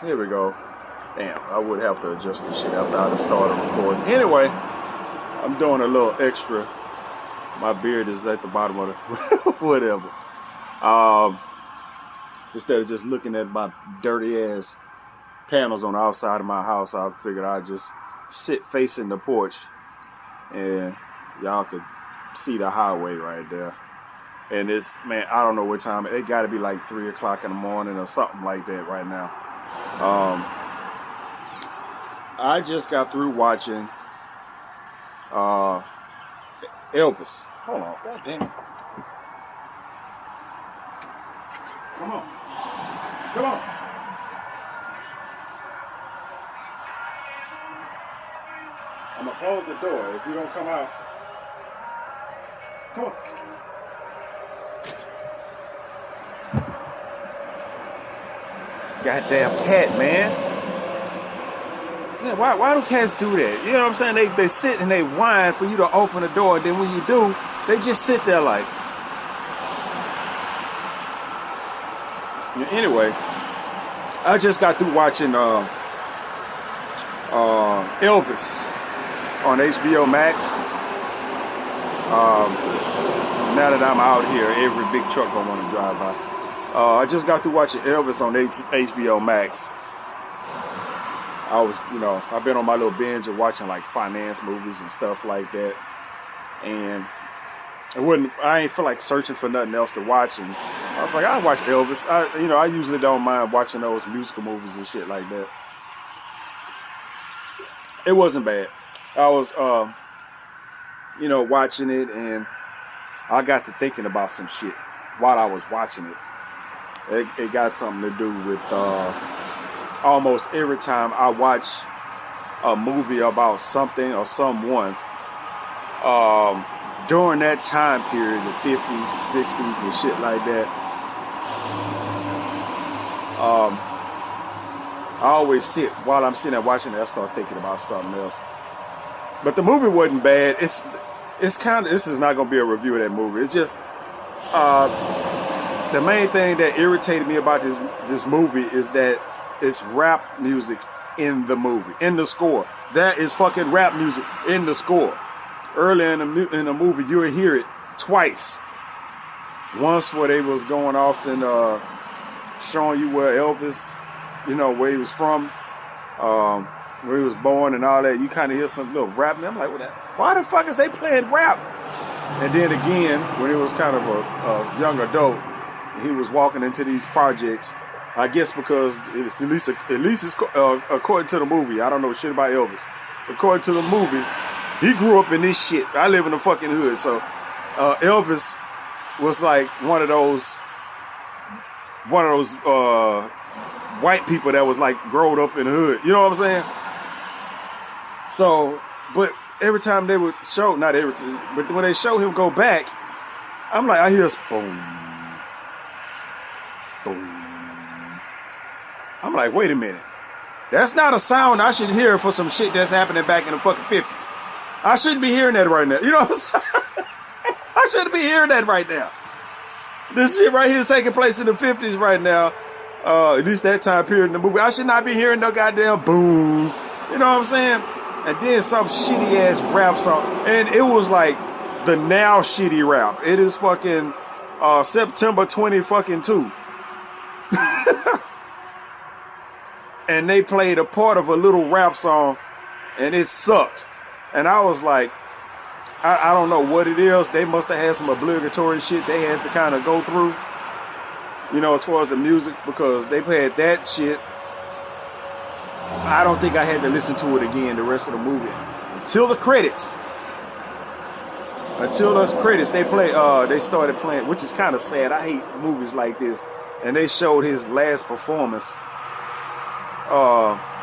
Here we go. Damn, I would have to adjust this shit after I started recording. Anyway, I'm doing a little extra. My beard is at the bottom of the whatever. Instead of just looking at my dirty ass panels on the outside of my house, I figured I'd just sit facing the porch and y'all could see the highway right there. And it's, man, I don't know what time. It got to be like 3 o'clock in the morning or something like that right now. I just got through watching Elvis. Hold on, god damn it. Come on. Come on. I'm gonna close the door if you don't come out. Come on. Goddamn cat, man. Yeah, why do cats do that? You know what I'm saying? They sit and they whine for you to open the door, and then when you do, they just sit there like. Anyway, I just got through watching Elvis on HBO Max. Now that I'm out here, every big truck gonna want to drive by. I just got through watching Elvis on HBO Max. I was, I've been on my little binge of watching like finance movies and stuff like that, and I ain't feel like searching for nothing else to watch, and I was like, I'll watch Elvis. I usually don't mind watching those musical movies and shit like that. It wasn't bad. I was, watching it, and I got to thinking about some shit while I was watching it. It got something to do with almost every time I watch a movie about something or someone, during that time period, the 50s, the 60s, and shit like that, I always sit, while I'm sitting there watching it, I start thinking about something else. But the movie wasn't bad. It's kind of, this is not going to be a review of that movie. It's just, the main thing that irritated me about this movie is that it's rap music in the movie, in the score. That is fucking rap music in the score. Earlier in the movie, you'll hear it twice. Once where they was going off and showing you where Elvis, where he was from, where he was born and all that. You kind of hear some little rap. And I'm like, why the fuck is they playing rap? And then again, when he was kind of a young adult, he was walking into these projects. I guess because it's at least it's, according to the movie. I don't know shit about Elvis. According to the movie, he grew up in this shit. I live in the fucking hood, so Elvis was like one of those white people that was like growing up in the hood. You know what I'm saying? So, but every time they would show, not every time, but when they show him go back, I'm like, I hear this boom, boom. I'm like, wait a minute. That's not a sound I should hear for some shit that's happening back in the fucking 50s. I shouldn't be hearing that right now. You know what I'm saying? I shouldn't be hearing that right now. This shit right here is taking place in the 50s right now. At least that time period in the movie. I should not be hearing no goddamn boom. You know what I'm saying? And then some shitty ass rap song. And it was like the now shitty rap. It is fucking September 20 fucking 2. And they played a part of a little rap song, and it sucked. And I was like, I don't know what it is. They must have had some obligatory shit they had to kind of go through, as far as the music, because they played that shit. I don't think I had to listen to it again the rest of the movie until the credits. Until those credits, they started playing, which is kind of sad. I hate movies like this. And they showed his last performance.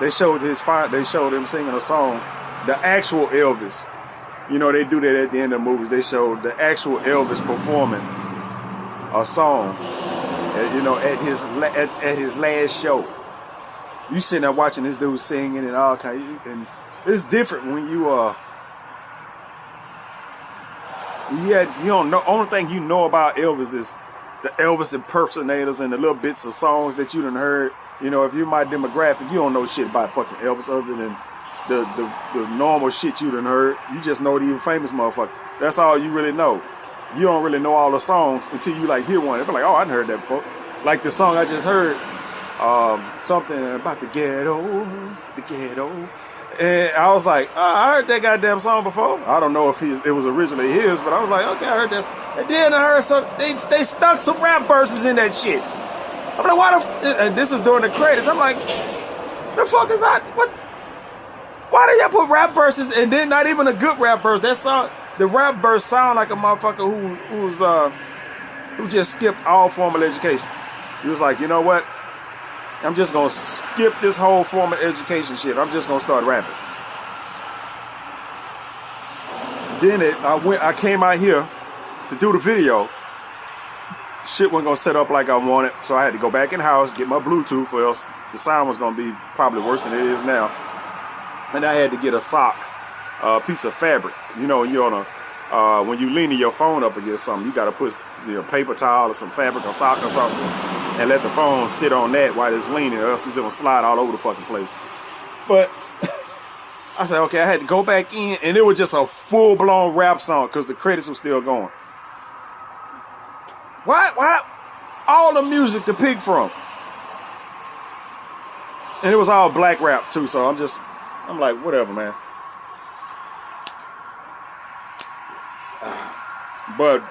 They showed him singing a song, the actual Elvis. They do that at the end of movies. They showed the actual Elvis performing a song, at his last show. You sitting there watching this dude singing and all kind of, and it's different when you don't know. Only thing you know about Elvis is the Elvis impersonators and the little bits of songs that you done heard. You know, if you're my demographic, you don't know shit about fucking Elvis other than the normal shit you done heard. You just know the famous motherfucker. That's all you really know. You don't really know all the songs until you like hear one. They be like, oh, I done heard that before. Like the song I just heard, something about the ghetto. And I was like, I heard that goddamn song before. I don't know if it was originally his, but I was like, okay, I heard this. And then I heard some, they stuck some rap verses in that shit. I'm like, why the, and this is during the credits. I'm like, the fuck is that? What? Why did y'all put rap verses and then not even a good rap verse? That song, the rap verse sound like a motherfucker who just skipped all formal education. He was like, you know what? I'm just gonna skip this whole formal education shit. I'm just gonna start rapping. Then I came out here to do the video. Shit wasn't gonna set up like I wanted, so I had to go back in the house, get my Bluetooth, or else the sound was gonna be probably worse than it is now. And I had to get a sock, a piece of fabric. You know, you're on a when you leaning your phone up against something, you gotta put a paper towel or some fabric or sock or something, and let the phone sit on that while it's leaning, or else it's gonna slide all over the fucking place. But I said, okay, I had to go back in, and it was just a full-blown rap song because the credits were still going. What? All the music to pick from. And it was all black rap too, so I'm like, whatever, man. But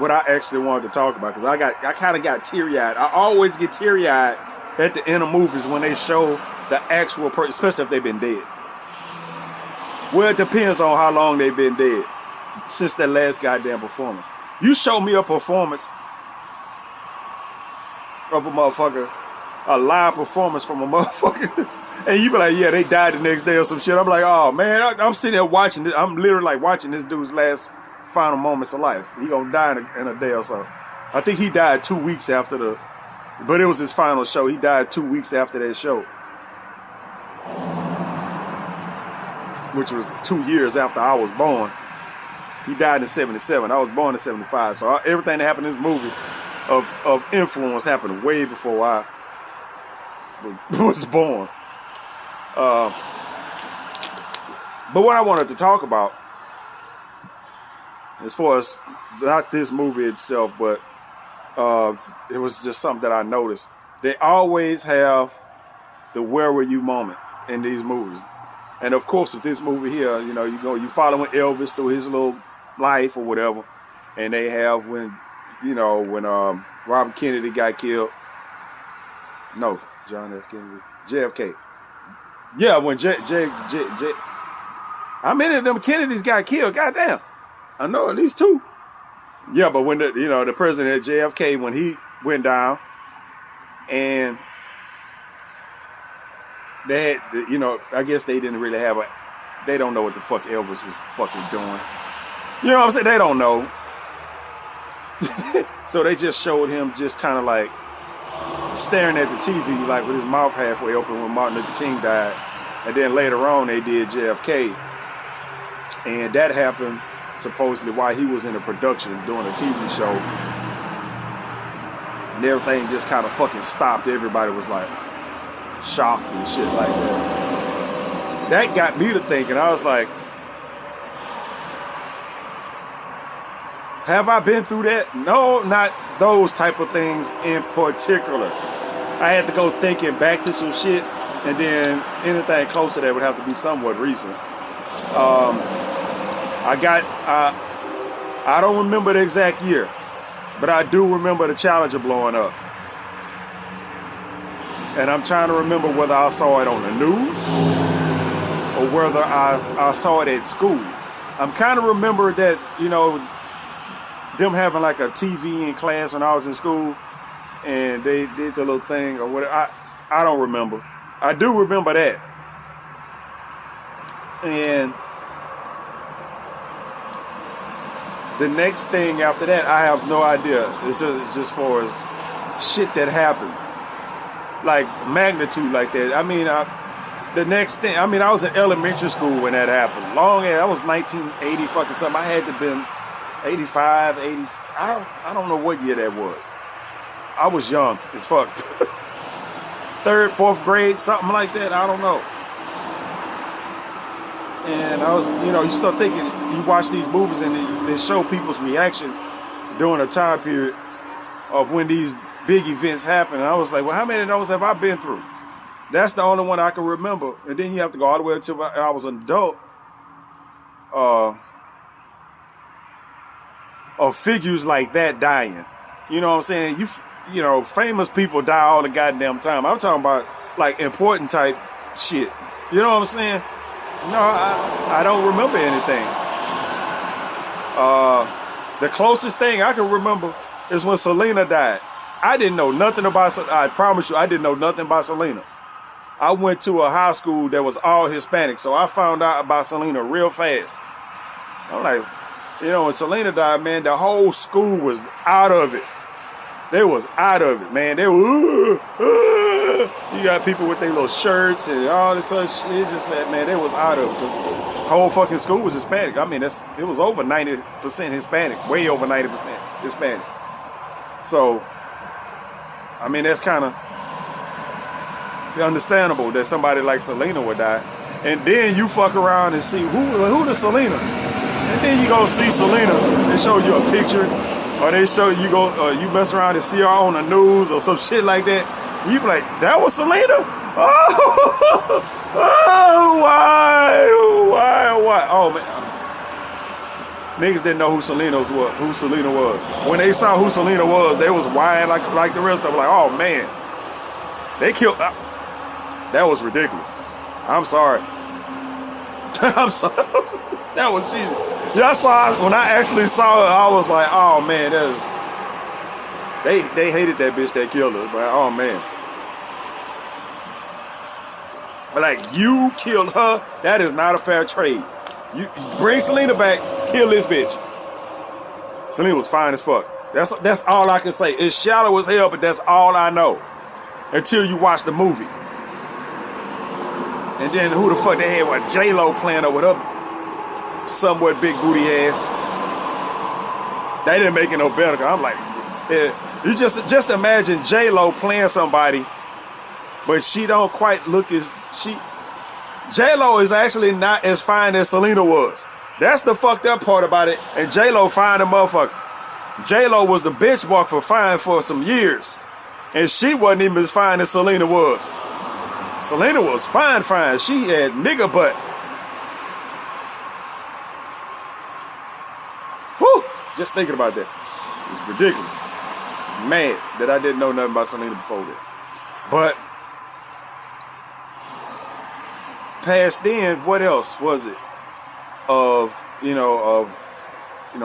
what I actually wanted to talk about, because I kind of got teary-eyed. I always get teary-eyed at the end of movies when they show the actual person, especially if they've been dead. Well, it depends on how long they've been dead since that last goddamn performance. You show me a performance of a motherfucker, a live performance from a motherfucker, and you be like, yeah, they died the next day or some shit. I'm like, oh man, I'm sitting there watching this. I'm literally like watching this dude's last final moments of life. He gonna die in a day or so. I think he died 2 weeks after but it was his final show. He died 2 weeks after that show, which was 2 years after I was born. He died in 77. I was born in 75. So everything that happened in this movie of influence happened way before I was born. But what I wanted to talk about, as far as not this movie itself, but it was just something that I noticed. They always have the "where were you" moment in these movies. And of course, with this movie here, you know, you following Elvis through his little life or whatever, and they have when Robert Kennedy got killed. No, John F. Kennedy, JFK. Yeah, when how many of them Kennedys got killed? Goddamn, I know at least 2. Yeah, but when the president JFK, when he went down, and they had, I guess they didn't really have they don't know what the fuck Elvis was fucking doing. You know what I'm saying? They don't know. So they just showed him just kind of like staring at the TV, like with his mouth halfway open when Martin Luther King died. And then later on they did JFK. And that happened supposedly while he was in a production doing a TV show. And everything just kind of fucking stopped. Everybody was like shocked and shit like that. That got me to thinking. I was like, have I been through that? No, not those type of things in particular. I had to go thinking back to some shit, and then anything close to that would have to be somewhat recent. I don't remember the exact year, but I do remember the Challenger blowing up. And I'm trying to remember whether I saw it on the news or whether I saw it at school. I'm kind of remember that, them having like a TV in class when I was in school, and they did the little thing or whatever. I don't remember. I do remember that. And the next thing after that, I have no idea. It's just for as shit that happened, like magnitude like that. I mean, the next thing. I mean, I was in elementary school when that happened. That was 1980 fucking something. I had to been 85, 80. I don't know what year that was. I was young as fuck. third, fourth grade, something like that. I don't know. And I was, you start thinking, you watch these movies and they show people's reaction during a time period of when these big events happen. And I was like, well, how many of those have I been through? That's the only one I can remember. And then you have to go all the way until I was an adult. Of figures like that dying. You know what I'm saying? Famous people die all the goddamn time. I'm talking about like important type shit. You know what I'm saying? No, I don't remember anything. The closest thing I can remember is when Selena died. I didn't know nothing about, I promise you, I didn't know nothing about Selena. I went to a high school that was all Hispanic, so I found out about Selena real fast. I'm like, when Selena died, man, the whole school was out of it. They was out of it, man. They were, you got people with their little shirts and all this other shit. It's just that, man, they was out of it because the whole fucking school was Hispanic. I mean, it was over 90% Hispanic, way over 90% Hispanic. So, I mean, that's kind of understandable that somebody like Selena would die. And then you fuck around and see who the Selena. And then you go see Selena, they show you a picture, or they show you you mess around and see her on the news or some shit like that. You be like, that was Selena? Why? Oh man. Niggas didn't know who Selena was. When they saw who Selena was, they was whining like the rest of them, like, oh man. They killed. That was ridiculous. I'm sorry. I'm sorry. That was Jesus. Yeah, when I actually saw her, I was like, oh man, they hated that bitch that killed her. But oh man. But like, you killed her, that is not a fair trade. You bring Selena back, kill this bitch. Selena was fine as fuck. That's all I can say. It's shallow as hell, but that's all I know. Until you watch the movie. And then who the fuck they had with J-Lo playing her with her somewhat big booty ass. They didn't make it no better. I'm like, yeah, you just imagine J-Lo playing somebody, but she don't quite look J-Lo is actually not as fine as Selena was. That's the fucked up part about it. And J-Lo fine a motherfucker. J-Lo was the benchmark for fine for some years. And she wasn't even as fine as Selena was. Selena was fine. She had nigga butt. Whew! Just thinking about that. It's ridiculous. It's mad that I didn't know nothing about Selena before that. But past then, what else was it? Of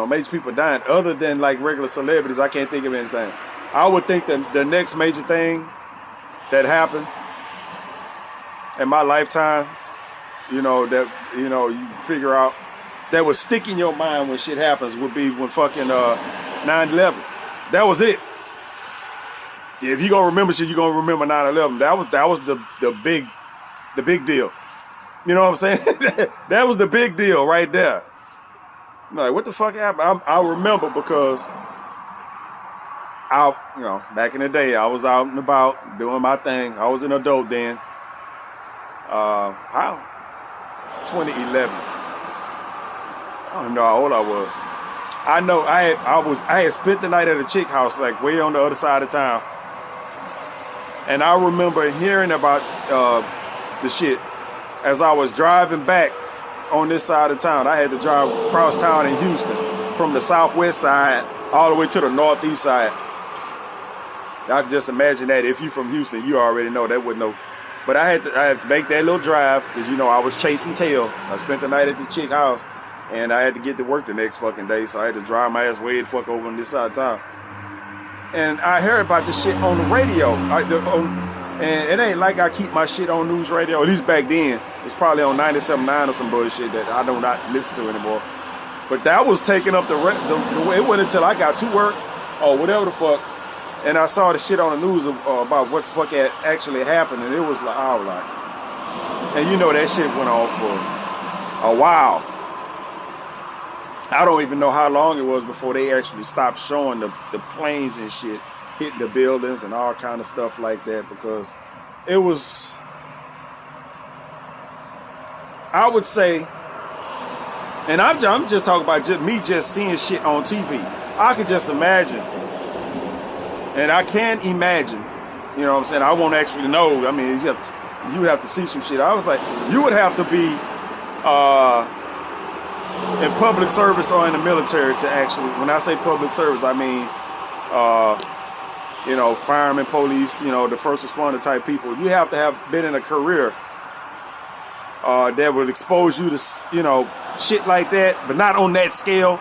major people dying other than like regular celebrities. I can't think of anything. I would think that the next major thing that happened in my lifetime, you figure out that would stick in your mind when shit happens would be when fucking 9/11. That was it. If you gonna remember shit, you gonna remember 9/11. That was the big deal. You know what I'm saying? That was the big deal right there. I'm like, what the fuck happened? I remember because back in the day, I was out and about doing my thing. I was an adult then. 2011. I don't know how old I was. I know I had spent the night at a chick house like way on the other side of town. And I remember hearing about the shit as I was driving back on this side of town. I had to drive across town in Houston from the southwest side all the way to the northeast side. I can just imagine that if you're from Houston, you already know that wouldn't know. But I had to make that little drive because, I was chasing tail. I spent the night at the chick house and I had to get to work the next fucking day. So I had to drive my ass way the fuck over on this side of town. And I heard about this shit on the radio. And it ain't like I keep my shit on news radio. At least back then. It was probably on 97.9 or some bullshit that I do not listen to anymore. But that was taking up the way. It wasn't until I got to work or whatever the fuck. And I saw the shit on the news about what the fuck had actually happened. And it was like, I was like, and that shit went on for a while. I don't even know how long it was before they actually stopped showing the planes and shit hitting the buildings and all kind of stuff like that because it was, I would say, and I'm just talking about me just seeing shit on TV. I could just imagine, and I can imagine, you know what I'm saying? I won't actually know. I mean, you have to see some shit. I was like, you would have to be in public service or in the military to actually, when I say public service, I mean, you know, firemen, police, you know, the first responder type people. You have to have been in a career that would expose you to, you know, shit like that, but not on that scale.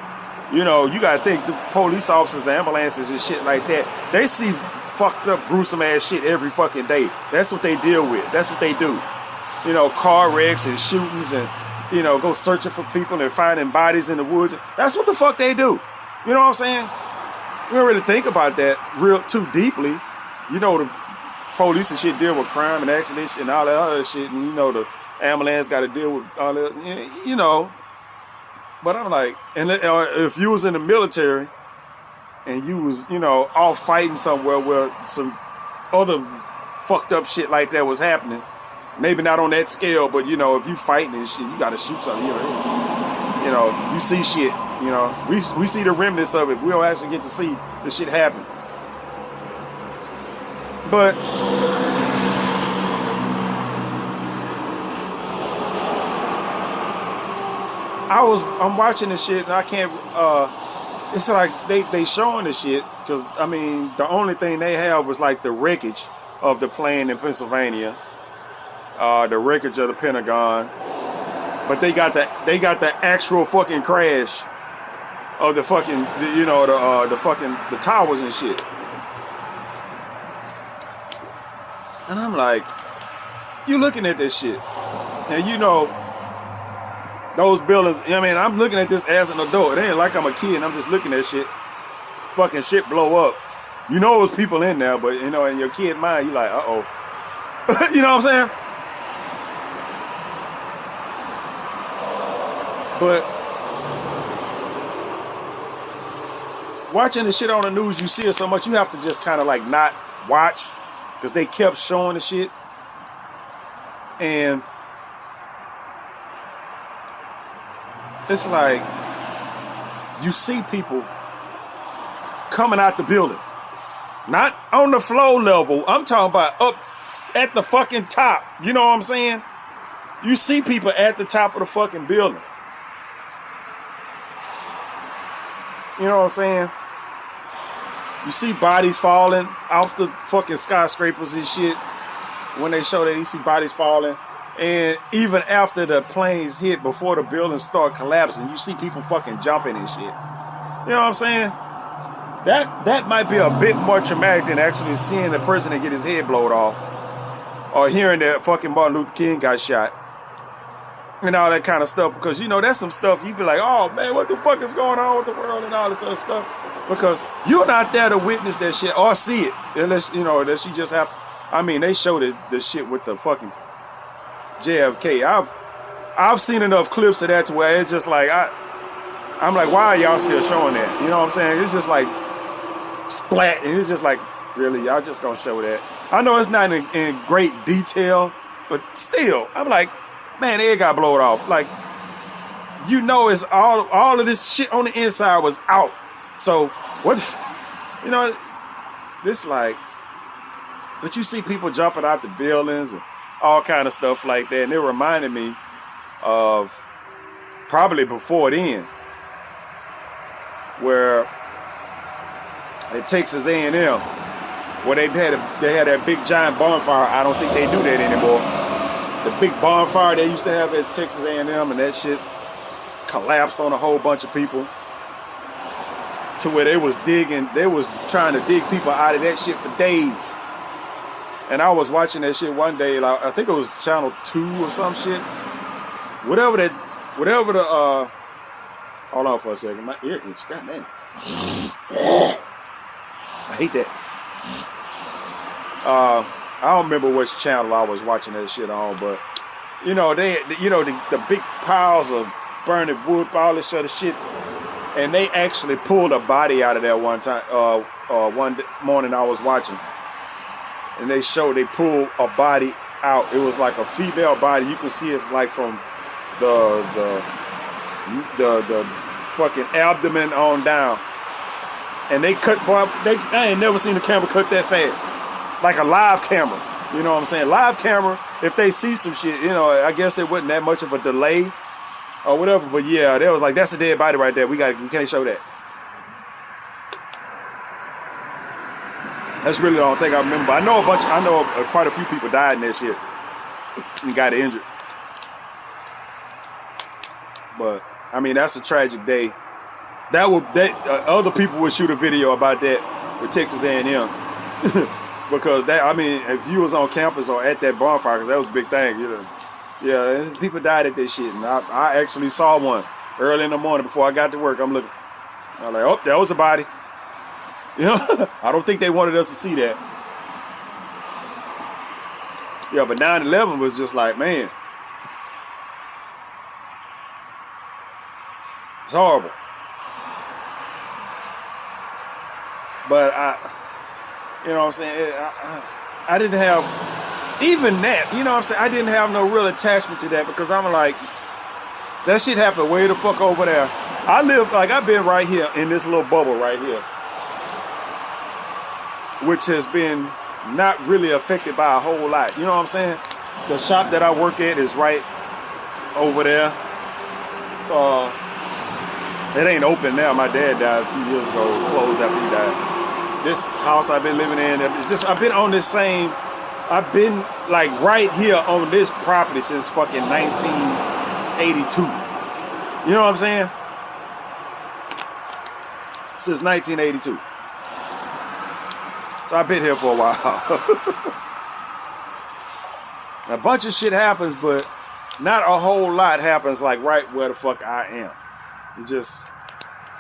You know, you gotta think the police officers, the ambulances and shit like that, they see fucked up, gruesome ass shit every fucking day. That's what they deal with. That's what they do. You know, car wrecks and shootings and, you know, go searching for people and finding bodies in the woods. That's what the fuck they do. You know what I'm saying? We don't really think about that real too deeply. You know, the police and shit deal with crime and accidents and all that other shit, and you know the ambulance got to deal with all that, you know. But I'm like, and if you was in the military and you was, you know, off fighting somewhere where some other fucked up shit like that was happening, maybe not on that scale, but you know, if you fighting and shit, you got to shoot something. You know, you see shit. You know, we see the remnants of it. We don't actually get to see the shit happen. But I'm watching this shit and I can't. It's like they showing the shit because I mean the only thing they have was like the wreckage of the plane in Pennsylvania, the wreckage of the Pentagon, but they got the actual fucking crash of the fucking, you know, the towers and shit. And I'm like, you looking at this shit, and you know, those buildings. I mean, I'm looking at this as an adult. It ain't like I'm a kid and I'm just looking at shit. Fucking shit blow up. You know, there's people in there, but you know, in your kid mind, you like, uh-oh. You know what I'm saying? But watching the shit on the news, you see it so much, you have to just kind of like not watch because they kept showing the shit. And it's like you see people coming out the building, not on the floor level. I'm talking about up at the fucking top. You know what I'm saying? You see people at the top of the fucking building. You know what I'm saying? You see bodies falling off the fucking skyscrapers and shit. When they show that, you see bodies falling. And even after the planes hit, before the buildings start collapsing, you see people fucking jumping and shit. You know what I'm saying? That might be a bit more traumatic than actually seeing the president get his head blown off. Or hearing that fucking Martin Luther King got shot. And all that kind of stuff. Because, you know, that's some stuff you be like, oh, man, what the fuck is going on with the world and all this other stuff. Because you're not there to witness that shit or see it. Unless, you know, that she just have. I mean, they showed the shit with the fucking JFK. I've seen enough clips of that to where it's just like, I'm like, why are y'all still showing that? You know what I'm saying? It's just like, splat. And it's just like, really, y'all just gonna show that? I know it's not in great detail, but still, I'm like, man, they got blown off. Like, you know, it's all of this shit on the inside was out. So what, you know, this like, but you see people jumping out the buildings and all kind of stuff like that, and it reminded me of probably before then, where at Texas A&M, where they had that big giant bonfire. I don't think they do that anymore. The big bonfire they used to have at Texas A&M, and that shit collapsed on a whole bunch of people to where they was trying to dig people out of that shit for days. And I was watching that shit one day, like, I think it was Channel 2 or some shit. Whatever the, hold on for a second, my ear itch, goddamn. I hate that. I don't remember which channel I was watching that shit on, but you know, the big piles of burning wood, all this sort of shit, and they actually pulled a body out of there one time. One morning I was watching, and they pulled a body out. It was like a female body. You can see it like from the fucking abdomen on down. And they cut, boy, I ain't never seen a camera cut that fast. Like a live camera. You know what I'm saying? Live camera, if they see some shit, you know, I guess it wasn't that much of a delay or whatever. But yeah, they was like, that's a dead body right there. We can't show that. That's really the only thing I remember. I know quite a few people died in that shit and got injured. But I mean, that's a tragic day. Other people would shoot a video about that with Texas A&M. Because I mean, if you was on campus or at that bonfire, because that was a big thing, you know. Yeah, people died at that shit. And I actually saw one early in the morning before I got to work. I'm looking. I'm like, oh, that was a body. You know, I don't think they wanted us to see that. Yeah, but 9/11 was just like, man. It's horrible. But you know what I'm saying? I didn't have, even that, you know what I'm saying? I didn't have no real attachment to that because I'm like, that shit happened way the fuck over there. I've been right here in this little bubble right here, which has been not really affected by a whole lot. You know what I'm saying? The shop that I work at is right over there. It ain't open now. My dad died a few years ago, closed after he died. This house I've been living in, I've been on this same, I've been like right here on this property since fucking 1982. You know what I'm saying? Since 1982. So I've been here for a while. A bunch of shit happens, but not a whole lot happens like right where the fuck I am. It just,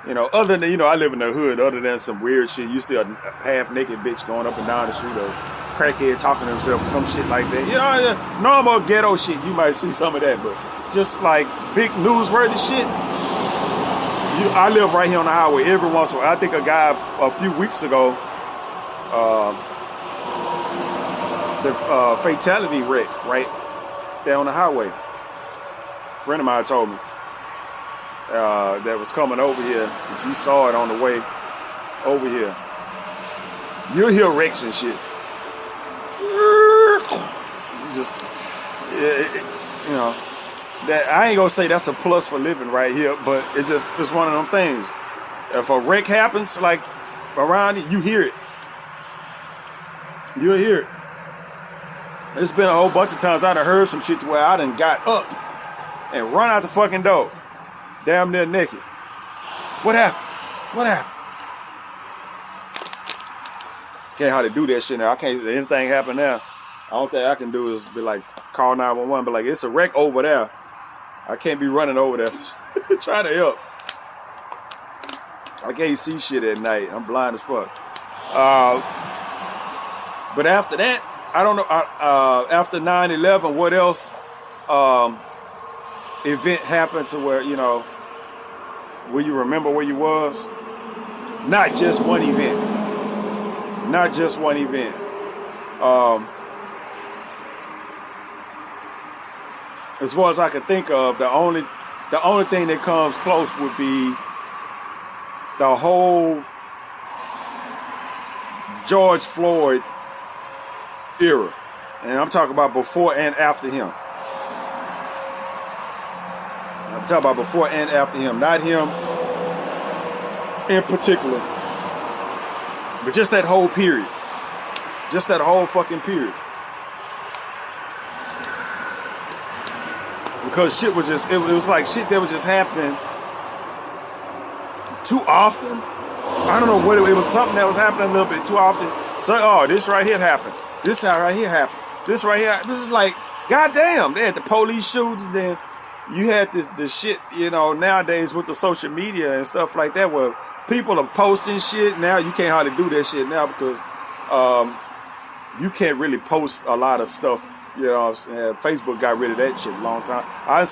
you know, other than, you know, I live in the hood, other than some weird shit, you see a half-naked bitch going up and down the street, or crackhead talking to himself or some shit like that. You know, normal ghetto shit, you might see some of that, but just like big newsworthy shit, I live right here on the highway every once in a while. I think a guy a few weeks ago, said fatality wreck right there on the highway. A friend of mine told me. That was coming over here. She saw it on the way over here. You'll hear wrecks and shit. It's just, you know, that I ain't gonna say that's a plus for living right here, but it's one of them things. If a wreck happens, like around it, you hear it. You'll hear it. It's been a whole bunch of times I done heard some shit to where I done got up and run out the fucking door. Damn near naked. What happened? What happened? Can't hardly do that shit now. I can't, if anything happen now, I don't think I can do is be like, call 911, but like, it's a wreck over there. I can't be running over there. Try to help. I can't see shit at night. I'm blind as fuck. But after that, I don't know, after 9/11, what else event happened to where, you know, will you remember where you was? Not just one event. Not just one event. As far as I can think of, the only thing that comes close would be the whole George Floyd era. And I'm talking about before and after him. I'm talking about before and after him. Not him in particular, but just that whole period. Just that whole fucking period. Because shit was just, it was like shit that was just happening too often. I don't know what it was, something that was happening a little bit too often. So, oh, this right here happened. This right here happened. This right here, this is like, goddamn, they had the police shootings, then you had this shit, you know, nowadays with the social media and stuff like that, where people are posting shit. Now you can't hardly do that shit now because you can't really post a lot of stuff. You know what I'm saying? Facebook got rid of that shit a long time. I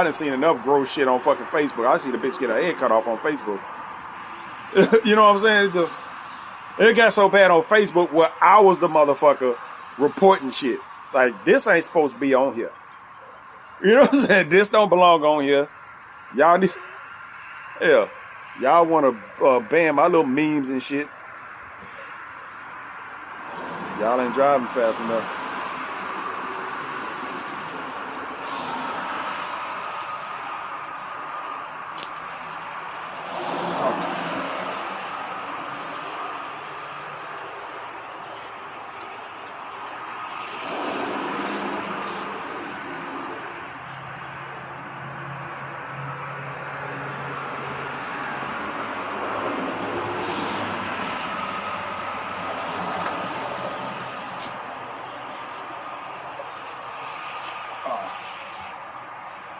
done seen enough gross shit on fucking Facebook. I see the bitch get her head cut off on Facebook. You know what I'm saying? It got so bad on Facebook where I was the motherfucker reporting shit. Like, this ain't supposed to be on here. You know what I'm saying? This don't belong on here. Y'all need, yeah. Y'all want to ban my little memes and shit. Y'all ain't driving fast enough.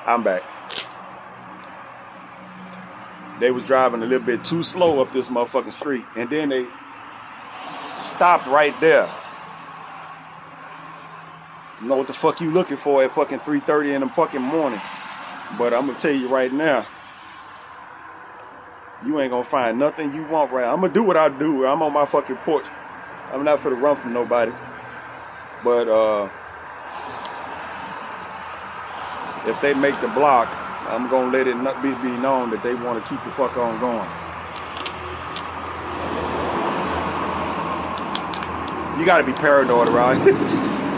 I'm back. They was driving a little bit too slow up this motherfucking street, and then they stopped right there. You know what the fuck you looking for at fucking 3:30 in the fucking morning? But I'm gonna tell you right now, you ain't gonna find nothing you want right now. I'm gonna do what I do. I'm on my fucking porch. I'm not for to run from nobody. But if they make the block, I'm gonna let it not be known that they want to keep the fuck on going. You gotta be paranoid around here.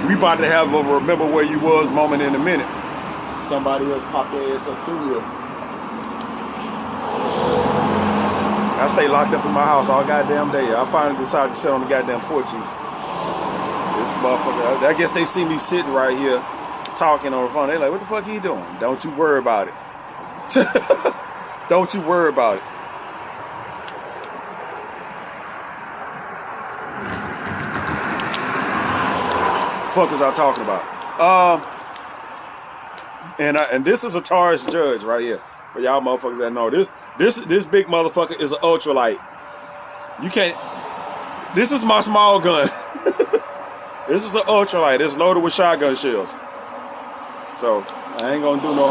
We about to have a remember where you was moment in a minute. Somebody else pop their ass up through here. I stay locked up in my house all goddamn day. I finally decided to sit on the goddamn porch and this motherfucker, I guess they see me sitting right here talking on the phone. They're like, what the fuck are you doing? Don't you worry about it. Don't you worry about it. Fuck was I talking about? And this is a Taurus Judge right here. For y'all motherfuckers that know this big motherfucker is an ultralight. You can't. This is my small gun. This is an ultralight. It's loaded with shotgun shells. So I ain't gonna do no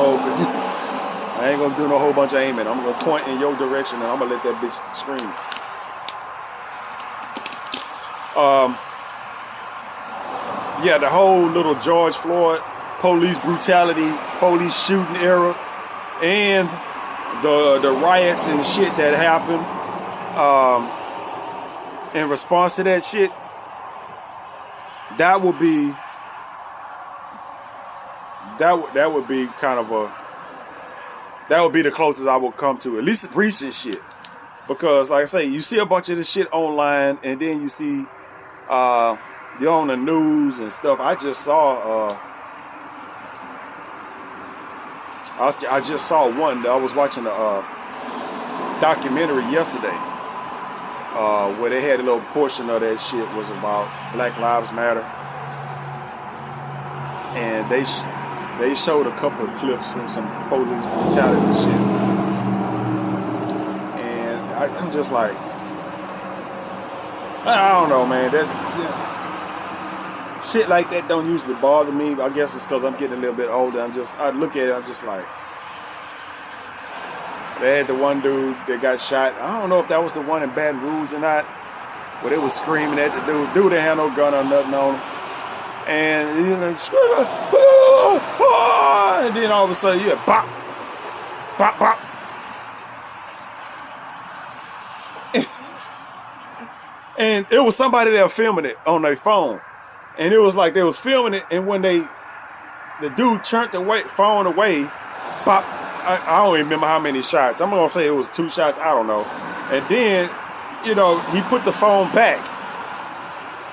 whole bunch of aiming. I'm gonna point in your direction and I'm gonna let that bitch scream. Yeah, the whole little George Floyd police brutality, police shooting era, and the riots and shit that happened in response to that shit, that would be kind of that would be the closest I would come to, at least recent shit. Because like I say, you see a bunch of this shit online and then you see you're on the news and stuff. I just saw one. I was watching a documentary yesterday where they had a little portion of that shit was about Black Lives Matter, and they showed a couple of clips from some police brutality shit, and I'm just like, I don't know, man. Shit like that don't usually bother me. I guess it's because I'm getting a little bit older. I look at it, I'm just like, they had the one dude that got shot. I don't know if that was the one in Baton Rouge or not, but they was screaming at the dude. Dude didn't have no gun or nothing on him. And he like, and then all of a sudden, yeah, bop, bop, bop. And it was somebody that was filming it on their phone. And it was like they was filming it, and when the dude turned the phone away, pop, I don't even remember how many shots. I'm gonna say it was 2 shots, I don't know. And then, you know, he put the phone back.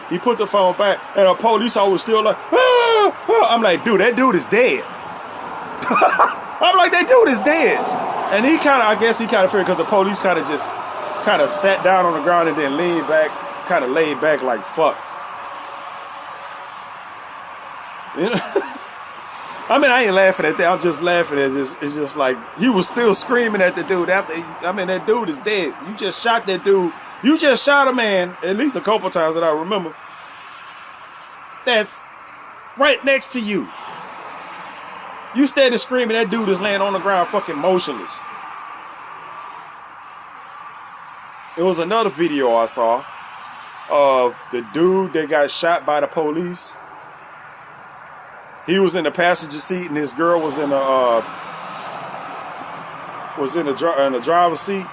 And the police officer was still like, ah, ah. I'm like, dude, that dude is dead. I'm like, that dude is dead. And I guess he kind of figured, because the police kind of sat down on the ground and then leaned back, kind of laid back like, fuck. You know? I mean, I ain't laughing at that. I'm just laughing at this. It's just like, he was still screaming at the dude after. That dude is dead. You just shot that dude. You just shot a man at least a couple times that I remember. That's right next to you. You steady screaming. That dude is laying on the ground, fucking motionless. It was another video I saw of the dude that got shot by the police. He was in the passenger seat, and his girl was in the driver's seat.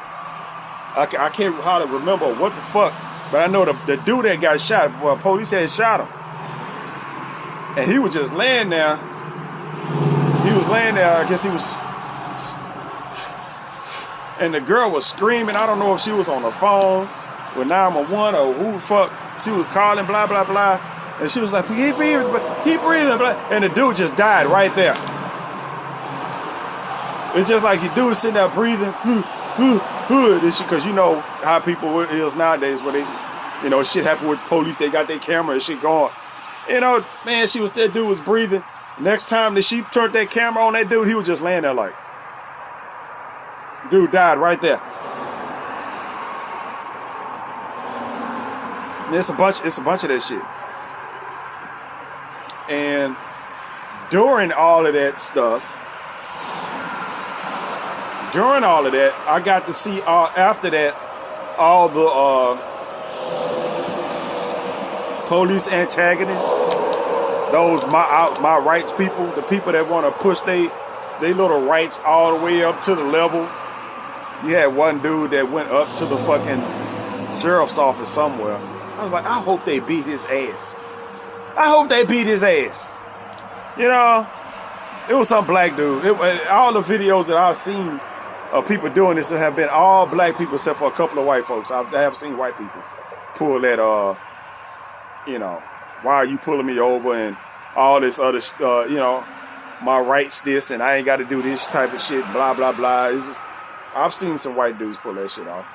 I can't hardly remember what the fuck, but I know the dude that got shot. Well, police had shot him, and he was just laying there. He was laying there. I guess he was, and the girl was screaming. I don't know if she was on the phone with 911 or who the fuck she was calling. Blah blah blah. And she was like, keep breathing, blah. And the dude just died right there. It's just like the dude sitting there breathing, because you know how people is nowadays, where they, you know, shit happened with the police, they got their camera and shit going. You know, man, that dude was breathing. Next time that she turned that camera on that dude, he was just laying there like, dude died right there. And it's a bunch of that shit. And during all of that stuff, I got to see after that all the police antagonists, those my rights people, the people that want to push they little rights all the way up to the level. You had one dude that went up to the fucking sheriff's office somewhere. I was like, I hope they beat his ass. I hope they beat his ass. You know, it was some black dude. All the videos that I've seen of people doing this have been all black people except for a couple of white folks. I have seen white people pull that, you know, why are you pulling me over and all this other, you know, my rights this and I ain't got to do this type of shit, blah, blah, blah. It's just, I've seen some white dudes pull that shit off.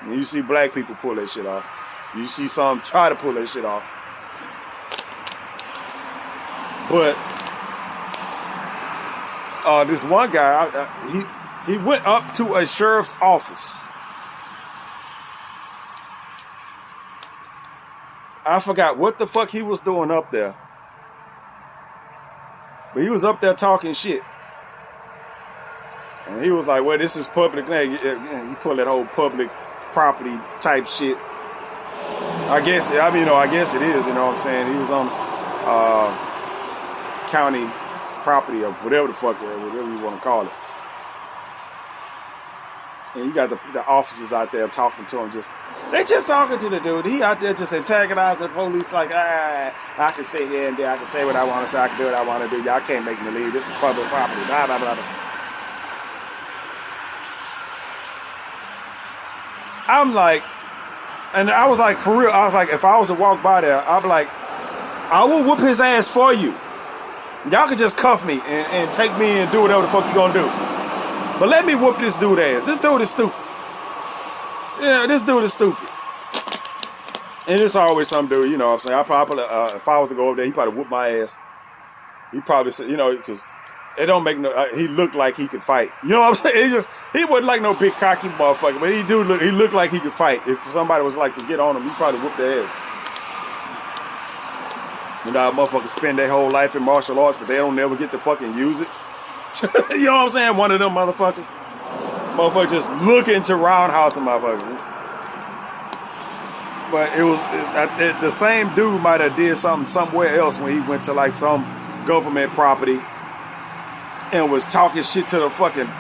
And you see black people pull that shit off. You see some try to pull that shit off. But this one guy, he went up to a sheriff's office. I forgot what the fuck he was doing up there. But he was up there talking shit. And he was like, well, this is public. He pulled that whole public property type shit. I guess it is, you know what I'm saying? He was on county property or whatever the fuck, whatever you want to call it. And you got the officers out there talking to him, they just talking to the dude. He out there just antagonizing the police like, I can sit here and there, I can say what I want to say, I can do what I want to do. Y'all can't make me leave. This is public property, blah, blah, blah, blah. I'm like, and I was like, for real, I was like, if I was to walk by there, I'd be like, I will whoop his ass for you. Y'all can just cuff me and take me and do whatever the fuck you gonna do. But let me whoop this dude ass. This dude is stupid. Yeah, this dude is stupid. And it's always some dude, you know what I'm saying? I probably, if I was to go over there, he probably whoop my ass. He probably said, you know, because it don't make no, he looked like he could fight. You know what I'm saying? He wasn't like no big cocky motherfucker, but he looked like he could fight. If somebody was like to get on him, he probably whooped their ass. You know, motherfuckers spend their whole life in martial arts, but they don't never get to fucking use it. You know what I'm saying? One of them motherfuckers. Motherfuckers just looking to roundhouse some motherfuckers. But the same dude might have did something somewhere else when he went to like some government property and was talking shit to the fucking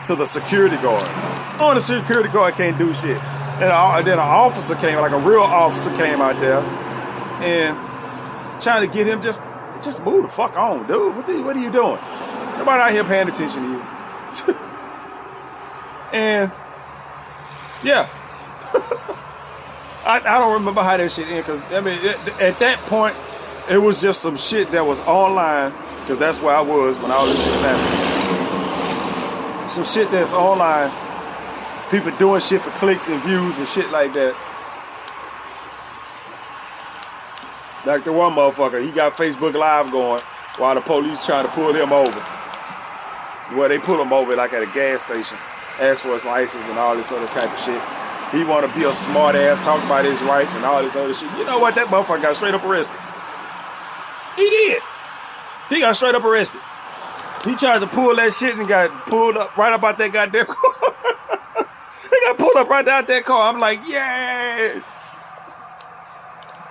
to the security guard. Oh, the security guard can't do shit. And then an officer came, like a real officer came out there and trying to get him just move the fuck on, dude. What are you doing? Nobody out here paying attention to you. And yeah. I don't remember how that shit ended, because I mean at that point it was just some shit that was online, because that's where I was when all this shit was happening. Some shit that's online, people doing shit for clicks and views and shit like that. Like the one motherfucker, he got Facebook Live going while the police trying to pull him over. Well, they pull him over like at a gas station, ask for his license and all this other type of shit. He want to be a smart ass, talk about his rights and all this other shit. You know what? That motherfucker got straight up arrested. He did. He got straight up arrested. He tried to pull that shit and got pulled up right up out that goddamn car. He Nigga pulled up right out that car. I'm like, yay!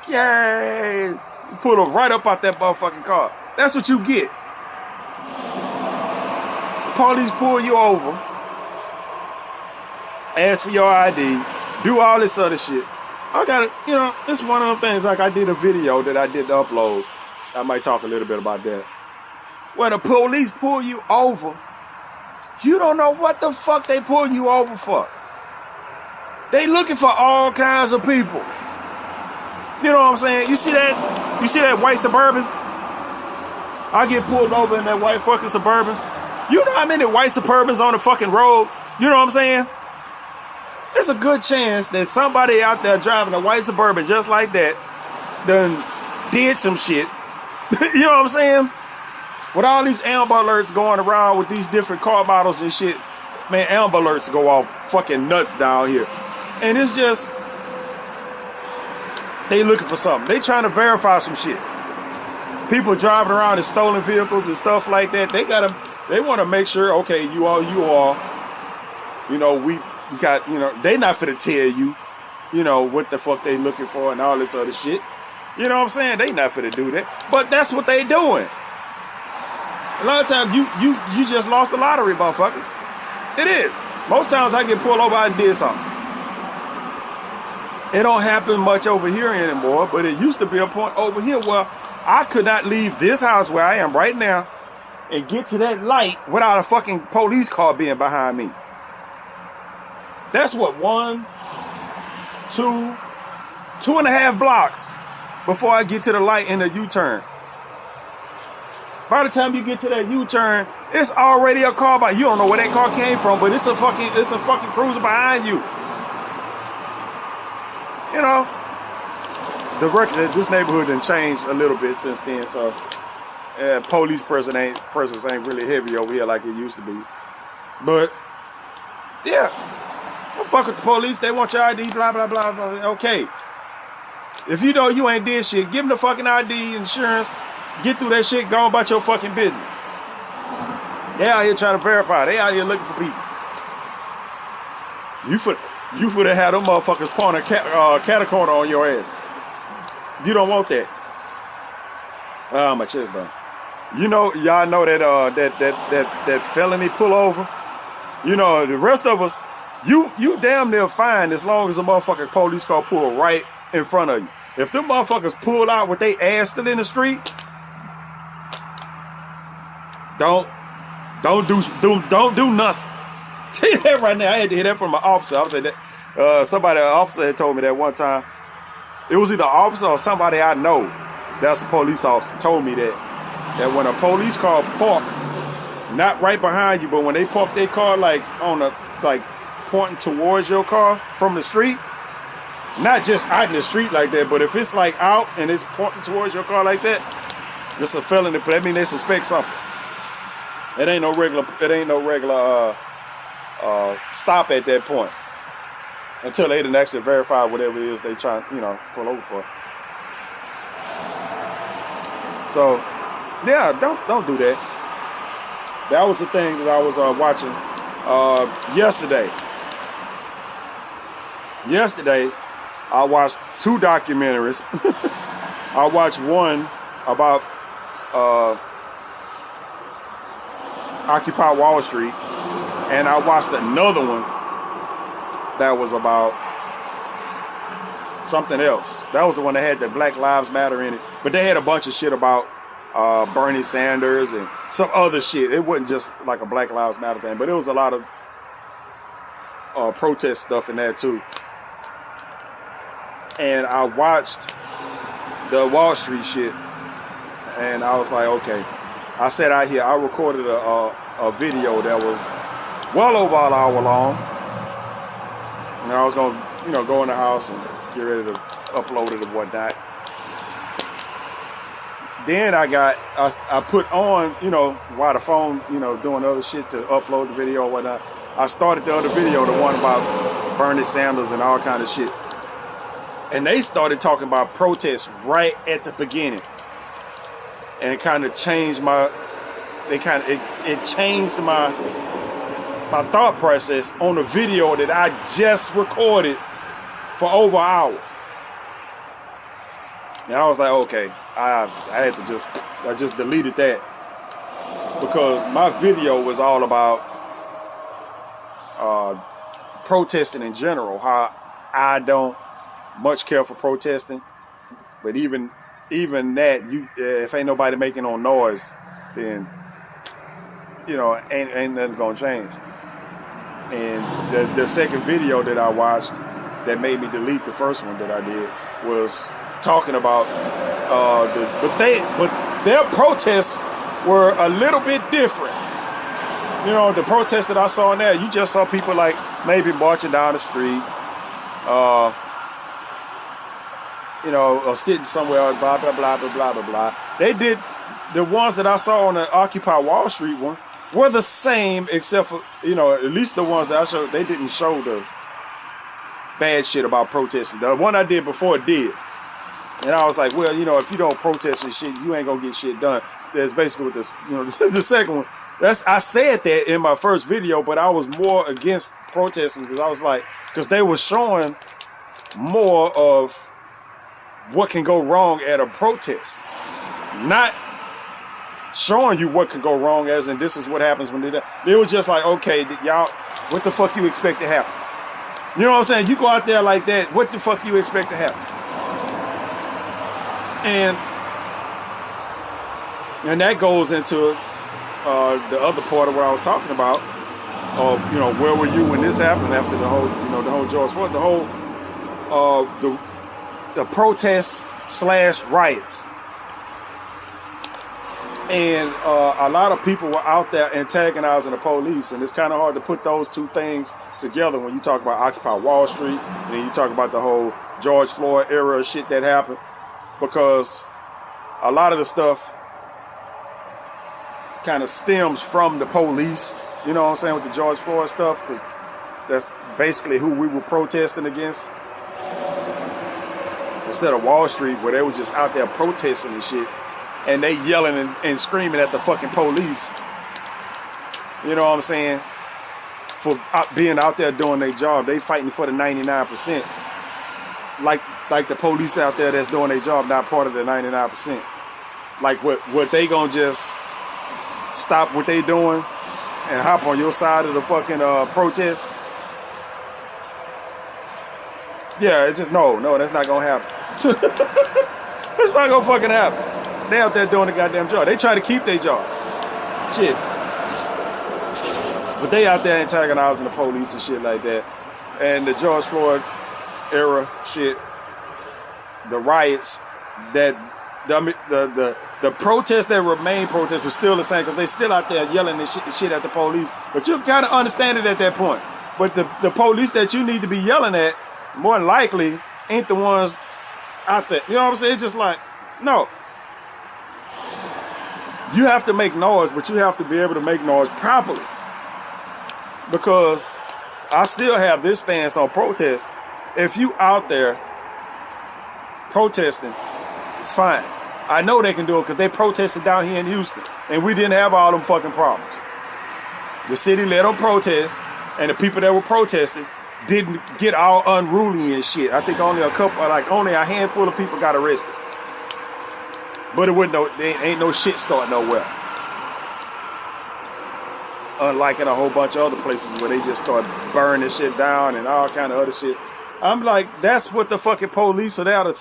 Yay! Pulled up right up out that motherfucking car. That's what you get. Police pull you over, ask for your ID, do all this other shit. I got it, you know, it's one of them things, like I did a video that I did to upload. I might talk a little bit about that. When the police pull you over, you don't know what the fuck they pull you over for. They looking for all kinds of people. You know what I'm saying? You see that? You see that white Suburban? I get pulled over in that white fucking Suburban. You know how many white Suburbans on the fucking road? You know what I'm saying? There's a good chance that somebody out there driving a white Suburban just like that done did some shit. You know what I'm saying? With all these Amber Alerts going around with these different car models and shit, man, Amber Alerts go off fucking nuts down here. And it's just, they looking for something. They trying to verify some shit. People driving around in stolen vehicles and stuff like that, they want to make sure, okay, you are, you know, we got, you know, they not finna tell you, you know, what the fuck they looking for and all this other shit. You know what I'm saying? They not finna do that. But that's what they doing. A lot of times you just lost the lottery, motherfucker. It is. Most times I get pulled over, I did something. It don't happen much over here anymore, but it used to be a point over here where I could not leave this house where I am right now and get to that light without a fucking police car being behind me. That's what, 1, 2, 2.5 blocks before I get to the light in the U-turn. By the time you get to that U-turn, it's already a car by you. Don't know where that car came from, but it's a fucking cruiser behind you. You know, this neighborhood done changed a little bit since then, so police presence ain't really heavy over here like it used to be. But yeah, don't fuck with the police. They want your ID, blah blah blah blah. Okay, if you know you ain't did shit, give them the fucking ID, insurance. Get through that shit, go about your fucking business. They out here trying to verify. They out here looking for people. You would have had them motherfuckers pouring a catacorner on your ass. You don't want that. Oh, my chest burn. You know, y'all know that felony pullover. You know, the rest of us, you damn near fine as long as a motherfucking police car pull right in front of you. If them motherfuckers pull out with they ass still in the street, don't do nothing. Tell you that right now. I had to hear that from my officer. I was saying that an officer had told me that one time. It was either an officer or somebody I know that's a police officer told me that when a police car park, not right behind you, but when they park their car like pointing towards your car from the street, not just out in the street like that, but if it's like out and it's pointing towards your car like that, it's a felony. That means they suspect something. It ain't no regular stop at that point until they done actually verify whatever it is they try, you know, pull over for. So yeah, don't do that. That was the thing that I was watching yesterday. Yesterday, I watched 2 documentaries. I watched one about Occupy Wall Street, and I watched another one that was about something else. That was the one that had the Black Lives Matter in it, but they had a bunch of shit about Bernie Sanders and some other shit. It wasn't just like a Black Lives Matter thing, but it was a lot of protest stuff in there too. And I watched the Wall Street shit, and I was like, okay. I sat out here, I recorded a video that was well over an hour long. And I was going to, you know, go in the house and get ready to upload it and whatnot. Then I put on, you know, while the phone, you know, doing other shit to upload the video or whatnot. I started the other video, the one about Bernie Sanders and all kind of shit. And they started talking about protests right at the beginning. And it kind of changed it changed my my thought process on a video that I just recorded for over an hour. And I was like, okay, I had to just deleted that, because my video was all about protesting in general, how I don't much care for protesting, but even that, if ain't nobody making no noise, then ain't nothing gonna change. And the second video that I watched that made me delete the first one that I did was talking about but their protests were a little bit different. The protests that I saw in there, you just saw people like maybe marching down the street, or sitting somewhere, blah, blah, blah, blah, blah, blah, blah. They did, the ones that I saw on the Occupy Wall Street one were the same, except for, at least the ones that I showed, they didn't show the bad shit about protesting. The one I did before did. And I was like, well, if you don't protest and shit, you ain't gonna get shit done. That's basically what the second one. I said that in my first video, but I was more against protesting because I was like, because they were showing more of what can go wrong at a protest, not showing you what can go wrong as in this is what happens when they were just like, okay, y'all, what the fuck you expect to happen? You know what I'm saying? You go out there like that, what the fuck you expect to happen? And that goes into the other part of what I was talking about. Where were you when this happened after the whole George Floyd, the protests / riots. And a lot of people were out there antagonizing the police, and it's kind of hard to put those two things together when you talk about Occupy Wall Street and then you talk about the whole George Floyd era shit that happened, because a lot of the stuff kind of stems from the police, you know what I'm saying, with the George Floyd stuff, because that's basically who we were protesting against. Instead of Wall Street, where they were just out there protesting and shit, and they yelling and screaming at the fucking police, you know what I'm saying, for being out there doing their job. They fighting for the 99%. Like the police out there that's doing their job, not part of the 99%. Like what they gonna just stop what they doing and hop on your side of the fucking protest? Yeah, it's just no, that's not gonna happen. It's not gonna fucking happen. They out there doing the goddamn job. They try to keep their job. Shit. But they out there antagonizing the police and shit like that. And the George Floyd era shit, the riots, that the protests that remain protests were still the same, because they still out there yelling and shit at the police. But you kind of understand it at that point. But the police that you need to be yelling at, more than likely, ain't the ones out there. You know what I'm saying? It's just like, no. You have to make noise, but you have to be able to make noise properly. Because I still have this stance on protest. If you out there protesting, it's fine. I know they can do it because they protested down here in Houston, and we didn't have all them fucking problems. The city let them protest, and the people that were protesting didn't get all unruly and shit. I think only a handful of people got arrested. But there ain't no shit start nowhere. Unlike in a whole bunch of other places where they just start burning shit down and all kind of other shit. I'm like, that's what the fucking police are there to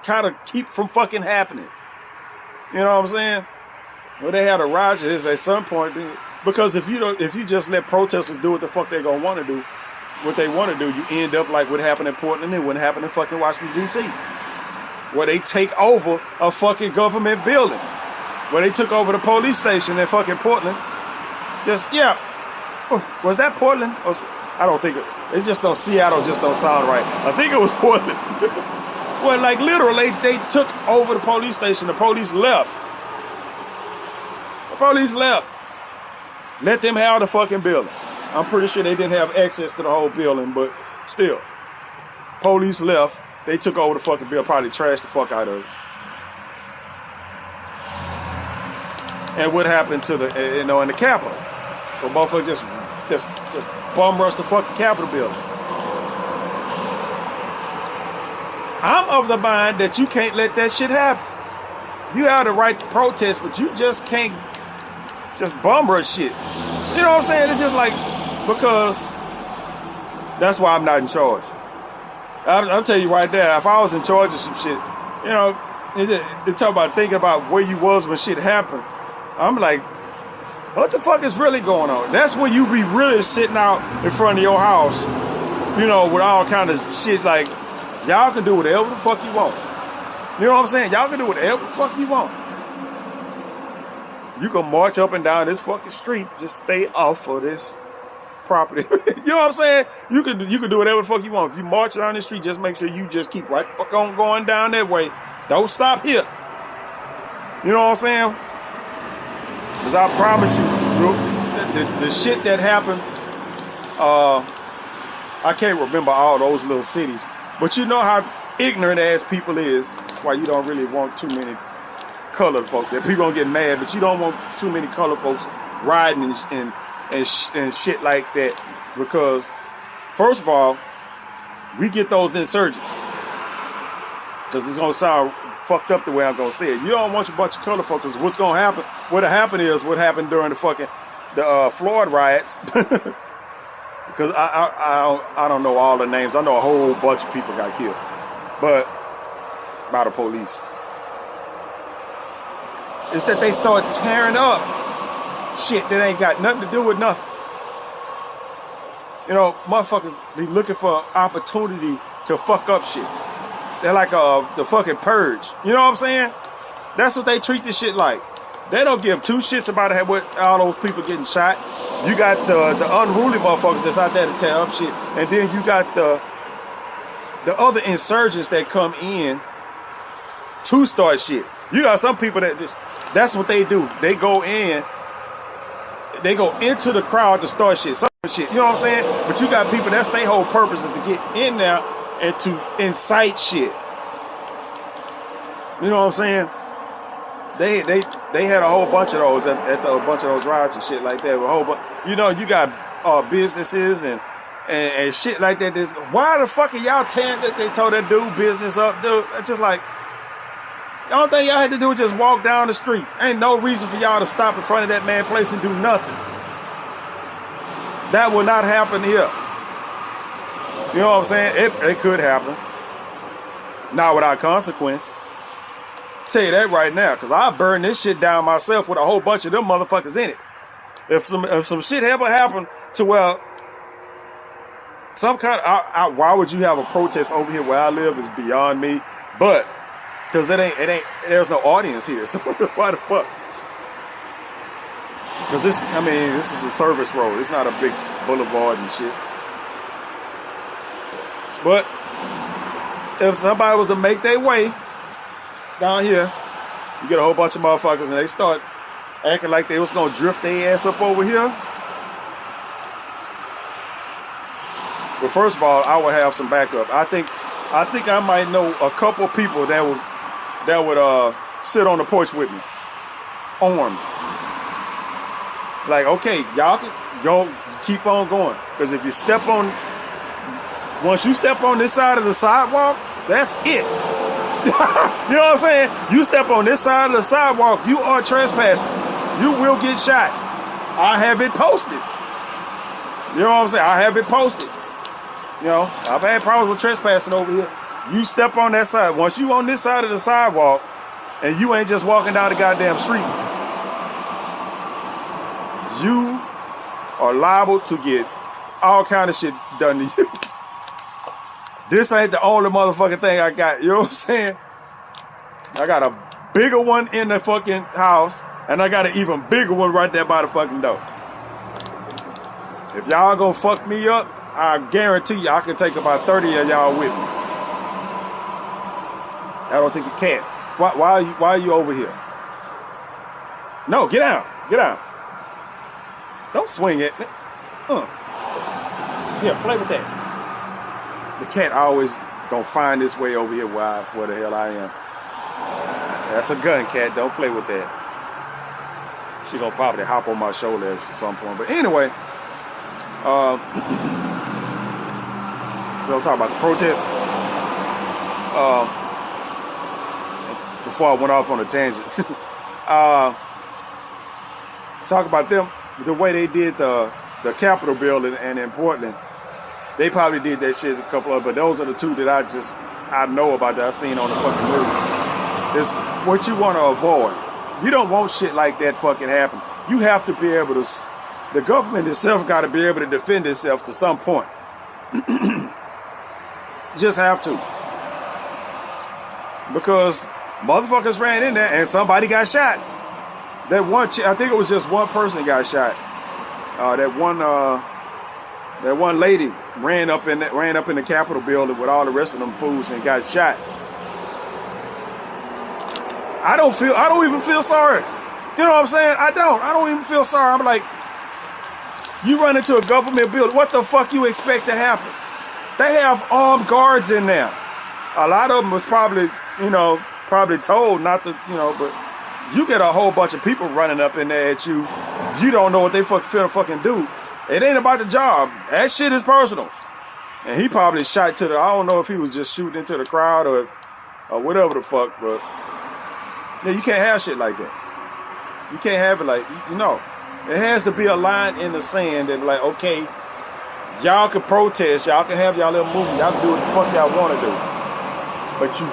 kind of keep from fucking happening. You know what I'm saying? Well, they had a riot at some point, because if you just let protesters do what the fuck they gonna want to do, what they want to do, you end up like what happened in Portland and what happened in fucking Washington, D.C., where they take over a fucking government building, where they took over the police station in fucking Portland. Just, yeah. Was that Portland? Or, I don't think it just don't, Seattle just don't sound right. I think it was Portland. Well, like literally, they took over the police station. The police left. Let them have the fucking building. I'm pretty sure they didn't have access to the whole building, but still. Police left. They took over the fucking building, probably trashed the fuck out of it. And what happened to the, in the Capitol? Well, motherfuckers just just bum rush the fucking Capitol building. I'm of the mind that you can't let that shit happen. You have the right to protest, but you just can't just bum rush shit. You know what I'm saying? It's just like, because that's why I'm not in charge. I'll tell you right there, if I was in charge of some shit, you know, they talk about thinking about where you was when shit happened. I'm like, what the fuck is really going on? That's when you be really sitting out in front of your house, you know, with all kind of shit like, y'all can do whatever the fuck you want. You know what I'm saying? Y'all can do whatever the fuck you want. You can march up and down this fucking street, just stay off of this property. You know what I'm saying? You can do whatever the fuck you want. If you march down the street, just make sure you just keep right fuck on going down that way. Don't stop here. You know what I'm saying? Because I promise you, the shit that happened, I can't remember all those little cities, but you know how ignorant ass people is. That's why you don't really want too many colored folks. And people don't get mad, but you don't want too many colored folks riding and shit like that. Because, first of all, we get those insurgents. Because it's going to sound fucked up the way I'm going to say it. You don't want a bunch of colored folks. What's going to happen? What'll happen is what happened during the Floyd riots. Because I don't know all the names. I know a whole bunch of people got killed. But by the police. It's that they start tearing up shit that ain't got nothing to do with nothing. You know, motherfuckers be looking for opportunity to fuck up shit. They're like the fucking purge. You know what I'm saying? That's what they treat this shit like. They don't give two shits about it with all those people getting shot. You got the unruly motherfuckers that's out there to tear up shit. And then you got the other insurgents that come in to start shit. You got some people that's what they do. They go into the crowd to start shit. Some shit. You know what I'm saying? But you got people, that's their whole purpose is to get in there and to incite shit. You know what I'm saying? They had a whole bunch of those at a bunch of those riots and shit like that. A whole bunch, you know, you got businesses and shit like that. Why the fuck are y'all tearing that? They told that dude business up, dude. It's just like, the only thing y'all had to do was just walk down the street. Ain't no reason for y'all to stop in front of that man's place and do nothing. That will not happen here. You know what I'm saying? It could happen. Not without consequence. Tell you that right now, because I'll burn this shit down myself with a whole bunch of them motherfuckers in it. If some shit ever happened to where some kind of, why would you have a protest over here where I live is beyond me. But because there's no audience here, so why the fuck? Because this is a service road. It's not a big boulevard and shit. But if somebody was to make their way down here, you get a whole bunch of motherfuckers and they start acting like they was gonna drift their ass up over here. But first of all, I would have some backup. I think I might know a couple people that would sit on the porch with me, armed. Like, okay, y'all can go keep on going, because if you once you step on this side of the sidewalk, that's it. You know what I'm saying? You step on this side of the sidewalk, you are trespassing. You will get shot. I have it posted. You know what I'm saying? I have it posted. You know, I've had problems with trespassing over here. You step on that side. Once you on this side of the sidewalk, and you ain't just walking down the goddamn street, you are liable to get all kind of shit done to you. This ain't the only motherfucking thing I got. You know what I'm saying? I got a bigger one in the fucking house, and I got an even bigger one right there by the fucking door. If y'all gonna fuck me up, I guarantee you I can take about 30 of y'all with me. I don't think you can. Why are you over here? No, get down. Get down. Don't swing at me. Yeah, play with that. The cat always gonna find this way over here where the hell I am. That's a gun, cat. Don't play with that. She gonna probably hop on my shoulder at some point. But anyway, We'll talk about the protests. Before I went off on a tangent, talk about them, the way they did the Capitol building and in Portland. They probably did that shit a couple of, but those are the two that I know about that I seen on the fucking news. It's what you want to avoid. You don't want shit like that fucking happen. You have to be able to. The government itself got to be able to defend itself to some point. You just have to. Because motherfuckers ran in there and somebody got shot. That one, I think it was just one person got shot. That one lady ran up in the Capitol building with all the rest of them fools and got shot. I don't even feel sorry. You know what I'm saying? I don't even feel sorry. I'm like, you run into a government building, what the fuck you expect to happen? They have armed guards in there. A lot of them was probably told not to, but you get a whole bunch of people running up in there at you. You don't know what they fucking do. It ain't about the job. That shit is personal. And he probably shot I don't know if he was just shooting into the crowd or whatever the fuck, but yeah, you can't have shit like that. You can't have it like, it has to be a line in the sand that like, okay, y'all can protest, y'all can have y'all little movement, y'all can do what the fuck y'all want to do. But you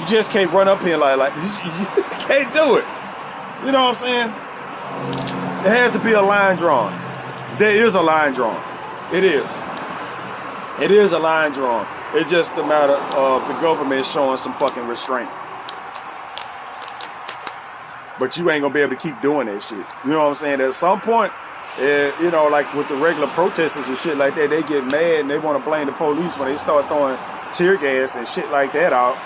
just can't run up here like you can't do it. You know what I'm saying? There has to be a line drawn. There is a line drawn. It is. It is a line drawn. It's just a matter of the government showing some fucking restraint. But you ain't gonna be able to keep doing that shit. You know what I'm saying? At some point, like with the regular protesters and shit like that, they get mad and they want to blame the police when they start throwing tear gas and shit like that out.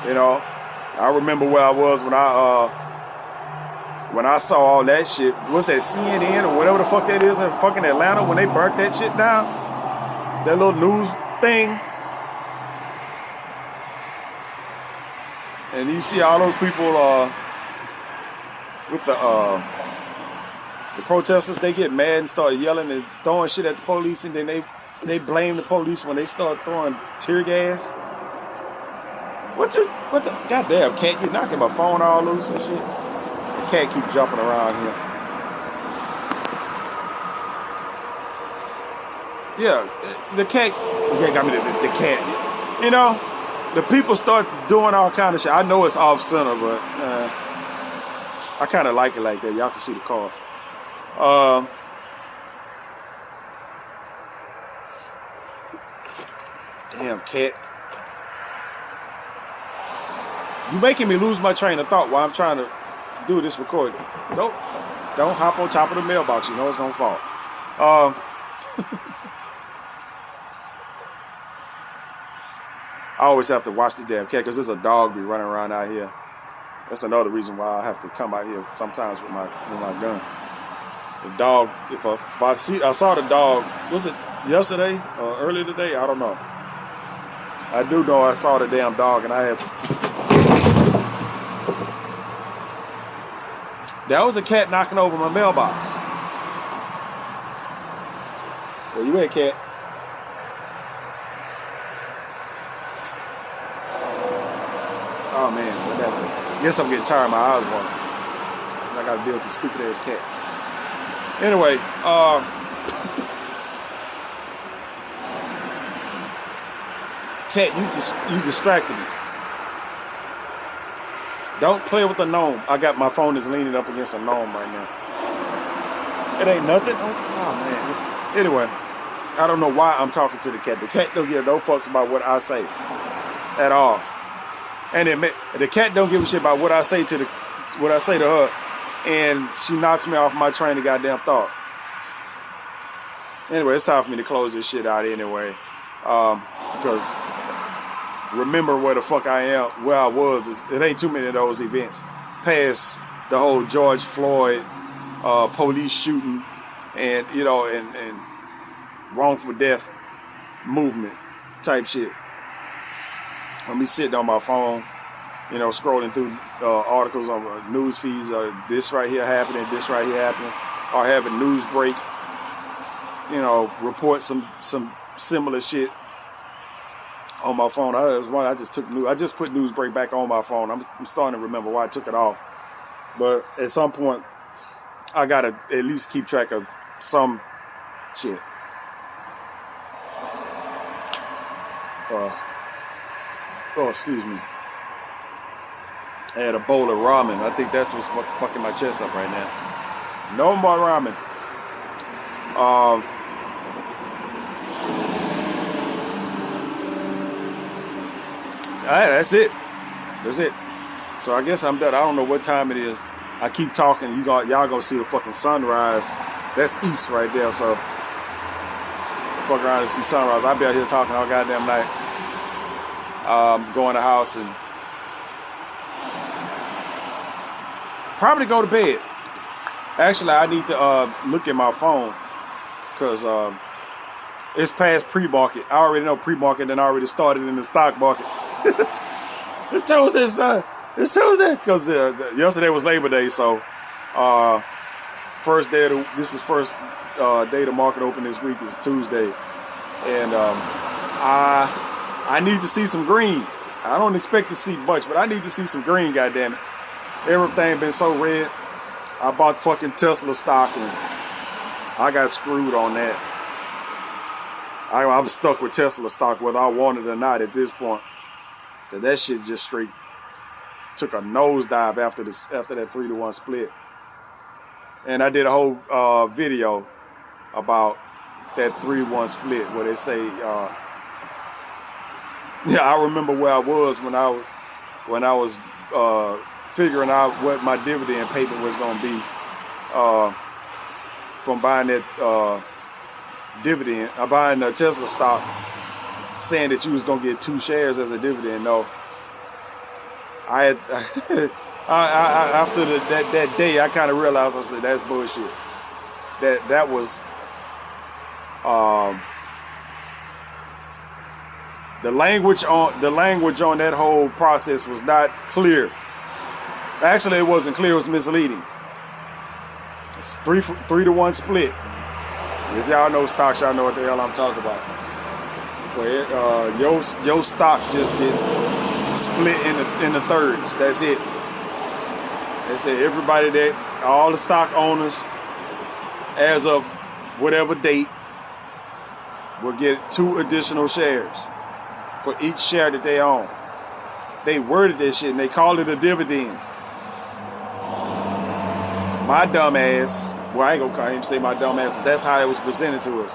I remember where I was when I saw all that shit. Was that CNN or whatever the fuck that is in fucking Atlanta when they burnt that shit down? That little news thing. And you see all those people with the protesters, they get mad and start yelling and throwing shit at the police, and then they blame the police when they start throwing tear gas. What the goddamn cat, you knocking my phone all loose and shit? The cat keep jumping around here. Yeah, the cat got me the cat. The people start doing all kind of shit. I know it's off center, but I kind of like it like that. Y'all can see the cars. Damn cat. You making me lose my train of thought while I'm trying to do this recording. Don't hop on top of the mailbox. You know it's gonna fall. I always have to watch the damn cat because there's a dog be running around out here. That's another reason why I have to come out here sometimes with my gun. The dog, if I saw the dog, was it yesterday or earlier today? I don't know. I do know I saw the damn dog and I had to. That was the cat knocking over my mailbox. Where you at, cat? Oh man, I guess I'm getting tired. My eyes watering. I gotta deal with this stupid ass cat. Anyway, cat, you distracted me. Don't play with the gnome. My phone is leaning up against a gnome right now. It ain't nothing. Oh man. Anyway, I don't know why I'm talking to the cat. The cat don't give no fucks about what I say at all. And the cat don't give a shit about what I say to her, and she knocks me off my train of goddamn thought. Anyway, it's time for me to close this shit out anyway, because remember where the fuck I am, where I was. It ain't too many of those events past the whole George Floyd police shooting and and wrongful death movement type shit. I'm be sitting on my phone, scrolling through articles on news feeds. This right here happening, this right here happening. or having Newsbreak, you know, report some similar shit on my phone. I just put Newsbreak back on my phone. I'm starting to remember why I took it off. But at some point, I gotta at least keep track of some shit. Oh, excuse me. I had a bowl of ramen. I think that's what's fucking my chest up right now. No more ramen. Alright, that's it. That's it. So I guess I'm done. I don't know what time it is. I keep talking. Y'all gonna see the fucking sunrise. That's east right there. So fuck around and see sunrise. I'll be out here talking all goddamn night. Go in the house and probably go to bed. Actually, I need to look at my phone because it's past pre-market. I already know pre-market and already started in the stock market. It's Tuesday, son. It's Tuesday because yesterday was Labor Day, so first day of this is first day the market open this week is Tuesday, and I need to see some green. I don't expect to see much, but I need to see some green. Goddamn it, everything been so red. I bought fucking Tesla stock and I got screwed on that. I'm stuck with Tesla stock whether I want it or not at this point. Cause that shit just straight took a nosedive after that 3-to-1 split. And I did a whole video about that 3-1 split where they say yeah, I remember where I was when I was figuring out what my dividend payment was gonna be from buying that dividend. I buying the Tesla stock, saying that you was gonna get 2 shares as a dividend. No, I had after that day, I kind of realized I said that's bullshit. That was the language on that whole process was not clear. Actually, it wasn't clear. It was misleading. It's 3-to-1 split. If y'all know stocks, y'all know what the hell I'm talking about. Your stock just get split in the thirds. That's it. They say everybody all the stock owners, as of whatever date, will get 2 additional shares for each share that they own. They worded that shit and they called it a dividend. My dumb ass, well, I ain't gonna call him say my dumb ass, that's how it was presented to us.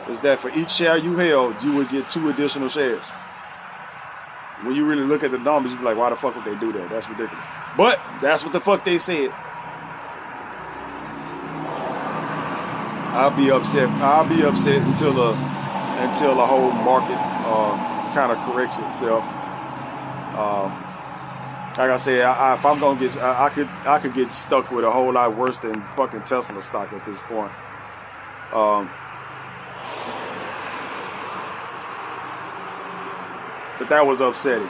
Is that for each share you held, you would get 2 additional shares. When you really look at the numbers, you be like, why the fuck would they do that? That's ridiculous. But that's what the fuck they said. I'll be upset until the whole market kind of corrects itself. Like I said, if I'm gonna get, I could get stuck with a whole lot worse than fucking Tesla stock at this point. But that was upsetting.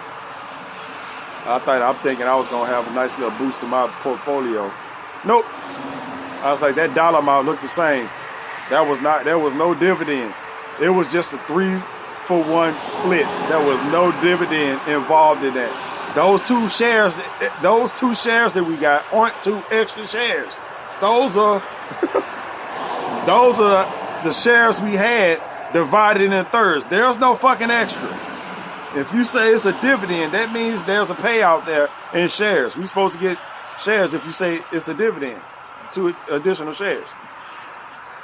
I'm thinking I was gonna have a nice little boost to my portfolio. Nope. I was like, that dollar amount looked the same. There was no dividend. It was just a 3-for-1 split. There was no dividend involved in that. Those 2 shares that we got aren't 2 extra shares. Those are the shares we had divided in thirds. There's no fucking extra. If you say it's a dividend, that means there's a payout there in shares. We're supposed to get shares if you say it's a dividend, 2 additional shares.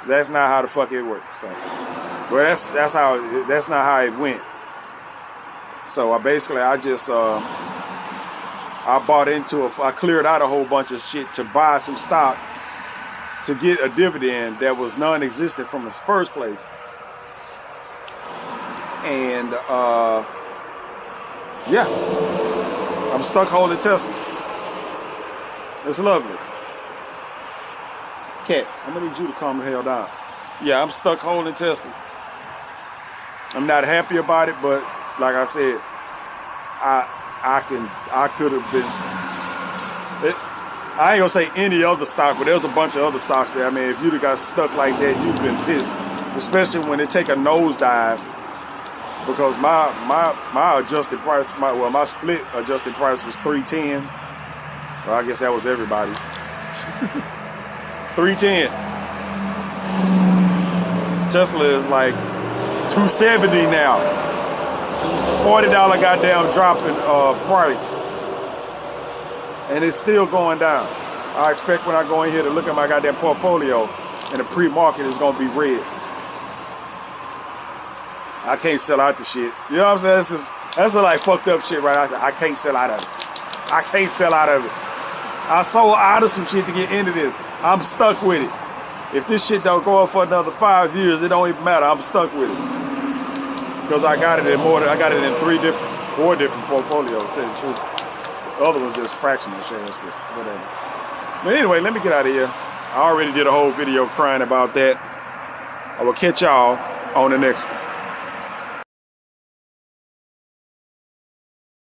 That's not how the fuck it works. So, well, that's not how it went. So I cleared out a whole bunch of shit to buy some stock to get a dividend that was non-existent from the first place. And yeah, I'm stuck holding Tesla. It's lovely. Cat, I'm gonna need you to calm the hell down. Yeah, I'm stuck holding Tesla. I'm not happy about it, but like I said, I could have been. I ain't gonna say any other stock, but there's a bunch of other stocks there. I mean, if you'd have got stuck like that, you'd have been pissed. Especially when they take a nosedive. Because my adjusted price, my split adjusted price was 310. Well, I guess that was everybody's. 310. Tesla is like 270 now. This is a $40 goddamn drop in price. And it's still going down. I expect when I go in here to look at my goddamn portfolio and the pre-market is gonna be red. I can't sell out the shit. You know what I'm saying? That's a like fucked up shit right out there. I can't sell out of it. I can't sell out of it. I sold out of some shit to get into this. I'm stuck with it. If this shit don't go up for another 5 years, it don't even matter. I'm stuck with it. Because I got it in I got it in 4 different portfolios, to tell you the truth. The other one's just fractional shares, but whatever. But anyway, let me get out of here. I already did a whole video crying about that. I will catch y'all on the next one.